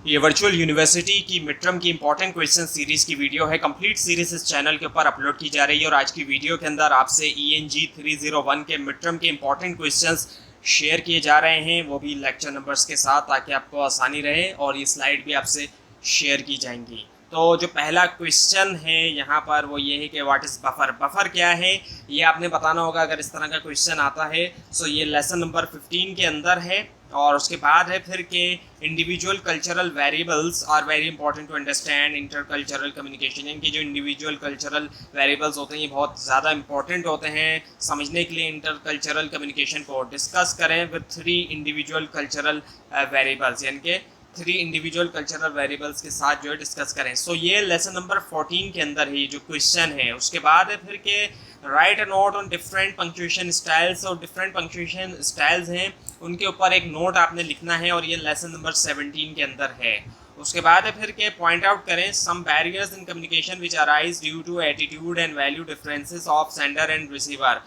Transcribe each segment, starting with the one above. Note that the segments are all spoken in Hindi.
ये वर्चुअल यूनिवर्सिटी की मिड टर्म की इंपॉर्टेंट क्वेश्चन सीरीज की वीडियो है। कंप्लीट सीरीज इस चैनल के ऊपर अपलोड की जा रही है और आज की वीडियो के अंदर आपसे ENG 301 के मिड टर्म के इंपॉर्टेंट क्वेश्चंस शेयर किए जा रहे हैं, वो भी लेक्चर नंबर्स के साथ, ताकि आपको आसानी रहे। और ये स्लाइड भी आपसे शेयर की जाएंगी। तो जो पहला क्वेश्चन है यहाँ पर वो ये है कि व्हाट इज़ बफर। बफर क्या है ये आपने बताना होगा अगर इस तरह का क्वेश्चन आता है। सो ये लेसन नंबर 15 के अंदर है। और उसके बाद है फिर के individual cultural variables are very important to understand inter cultural communication. इनके जो इंडिविजुअल कल्चरल वेरिएबल्स होते हैं ये बहुत ज़्यादा इंपॉर्टेंट होते हैं समझने के लिए। इंटर कल्चरल कम्युनिकेशन को डिस्कस करें विद 3 इंडिविजुअल कल्चरल वेरिएबल्स, यानी कि 3 इंडिविजुअल कल्चरल वेरिएबल्स के साथ जो है डिस्कस करें। सो ये लेसन नंबर 14 के अंदर ही जो क्वेश्चन है। उसके बाद है फिर के write a note on different punctuation styles. और डिफरेंट पंक्चुएशन स्टाइल्स हैं उनके ऊपर एक नोट आपने लिखना है और ये लेसन नंबर 17 के अंदर है। उसके बाद है फिर के पॉइंट आउट करें some barriers in communication which arise due to attitude and value differences of sender and receiver.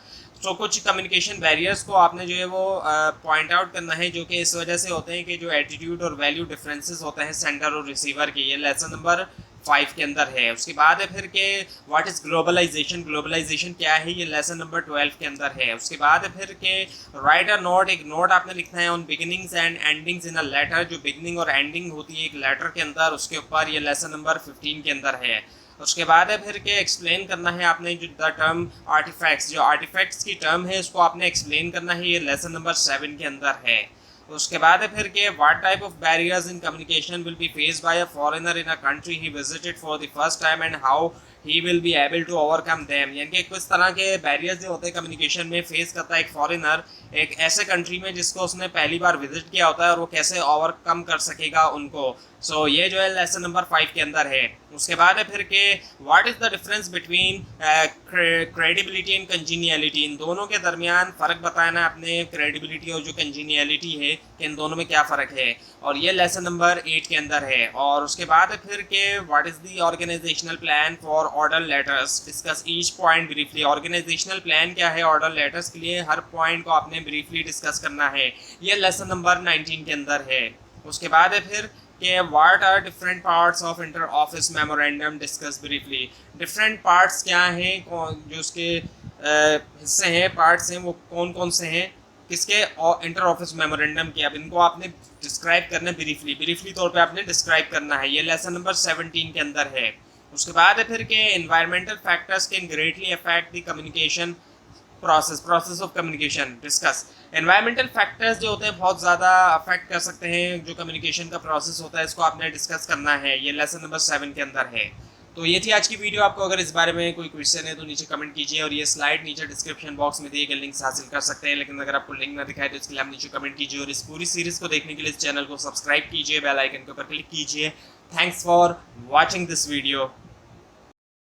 तो कुछ कम्युनिकेशन बैरियर्स को आपने जो है वो पॉइंट आउट करना है जो कि इस वजह से होते हैं कि जो एटीट्यूड और वैल्यू डिफरेंसेस होते हैं सेंडर और रिसीवर के। ये लेसन नंबर 5 के अंदर है। उसके बाद है फिर के व्हाट इज़ ग्लोबलाइजेशन। ग्लोबलाइजेशन क्या है ये लेसन नंबर 12 के अंदर है। उसके बाद है फिर के राइट अ नोट। एक नोट आपने लिखना है on beginnings and endings in a letter. जो बिगिनिंग और एंडिंग होती है एक लेटर के अंदर, उसके ऊपर ये लेसन नंबर 15 के अंदर है। उसके बाद है फिर के एक्सप्लेन करना है आपने जो द टर्म आर्टिफैक्ट्स। जो आर्टिफैक्ट्स की टर्म है उसको आपने एक्सप्लेन करना है, ये लेसन नंबर 7 के अंदर है। उसके बाद है फिर के what type of barriers in communication will be faced by a foreigner in a country he visited for the first time and how he will be able to overcome them. यानी कि कुछ तरह के बैरियर्स जो होते हैं कम्युनिकेशन में फेस करता है एक फॉरेनर एक ऐसे कंट्री में जिसको उसने पहली बार विजिट किया होता है, और वो कैसे ओवरकम कर सकेगा उनको। सो ये जो है लेसन नंबर 5 के अंदर है। उसके बाद है फिर के what is the difference between credibility and congeniality. इन दोनों के दरमियान फ़र्क बताना अपने क्रेडिबिलिटी और जो कंजीनियलिटी है कि इन दोनों में क्या फ़र्क है, और ये लेसन नंबर 8 के अंदर है। और उसके बाद है फिर के what is the organizational plan for order letters. Discuss each point briefly. Organizational plan क्या है ऑर्डर लेटर्स के लिए, हर पॉइंट को आपने ब्रीफली डिस्कस करना है। ये लेसन नंबर 19 के अंदर है। उसके बाद है फिर कि what are different parts of inter office memorandum. Discuss briefly. Different parts क्या हैं, जो उसके हिस्से हैं, पार्ट्स हैं, वो कौन कौन से हैं किसके इंटर ऑफिस मेमोरेंडम के। अब इनको आपने डिस्क्राइब करना है ब्रीफली तौर पे आपने डिस्क्राइब करना है। ये लेसन नंबर 17 के अंदर है। उसके बाद है फिर के environmental factors can greatly affect the communication process of communication. Discuss. Environmental factors जो होते हैं बहुत ज़्यादा अफेक्ट कर सकते हैं जो कम्युनिकेशन का प्रोसेस होता है, इसको आपने डिस्कस करना है। ये लेसन नंबर 7 के अंदर है। तो ये थी आज की वीडियो। आपको अगर इस बारे में कोई क्वेश्चन है तो नीचे कमेंट कीजिए, और ये स्लाइड नीचे डिस्क्रिप्शन बॉक्स में दिए गए लिंक से हासिल कर सकते हैं। लेकिन अगर आपको लिंक ना दिखाए तो इसके लिए आप नीचे कमेंट कीजिए, और इस पूरी सीरीज़ को देखने के लिए इस चैनल को सब्सक्राइब कीजिए, बेल आइकन के ऊपर क्लिक कीजिए। Thanks for watching this video.